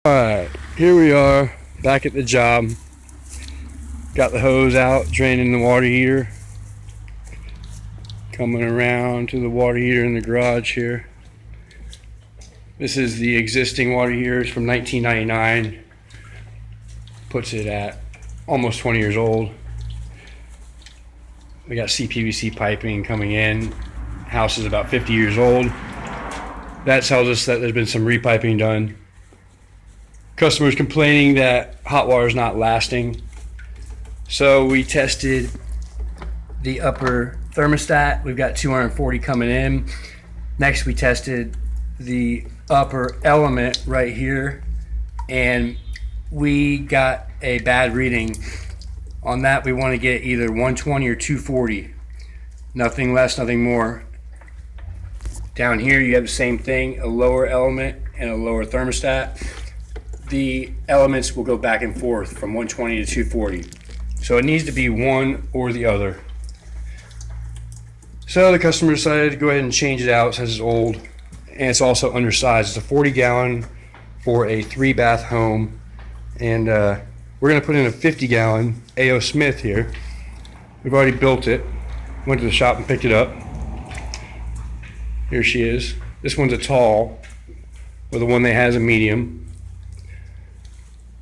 Alright, here we are back at the job. Got the hose out, draining the water heater. Coming around to the water heater in the garage here. This is the existing water heater. It's from 1999. Puts it at almost 20 years old. We got CPVC piping coming in. House is about 50 years old. That tells us that there's been some repiping done. Customers complaining that hot water is not lasting. So we tested the upper thermostat. We've got 240 coming in. Next we tested the upper element right here, and we got a bad reading. On that we want to get either 120 or 240. Nothing less, nothing more. Down here you have the same thing, a lower element and a lower thermostat. The elements will go back and forth from 120 to 240. So it needs to be one or the other. So the customer decided to go ahead and change it out since it's old, and it's also undersized. It's a 40 gallon for a 3-bath home, and we're gonna put in a 50 gallon A.O. Smith here. We've already built it. Went to the shop and picked it up. Here she is. This one's a tall, where the one they had is a medium.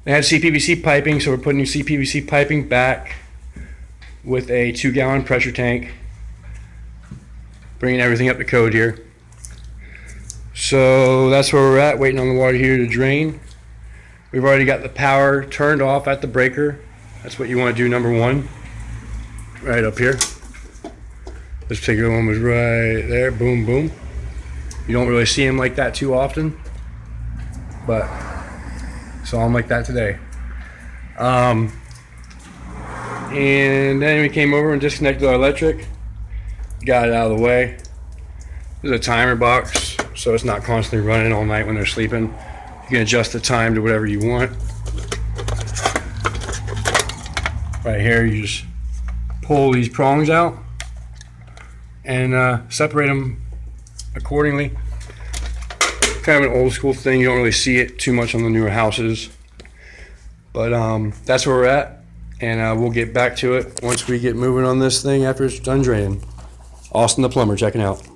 They had CPVC piping, so we're putting new CPVC piping back with a 2-gallon pressure tank. Bringing everything up to code here. So that's where we're at, waiting on the water heater to drain. We've already got the power turned off at the breaker. That's what you want to do, number one. Right up here. This particular one was right there, boom, boom. You don't really see them like that too often, but saw them like that today. And then we came over and disconnected our electric. Got it out of the way. There's a timer box, so it's not constantly running all night when they're sleeping. You can adjust the time to whatever you want. Right here, you just pull these prongs out and separate them accordingly. Kind of an old school thing. You don't really see it too much on the newer houses, but that's where we're at, and we'll get back to it once we get moving on this thing after it's done draining. Austin the plumber checking out.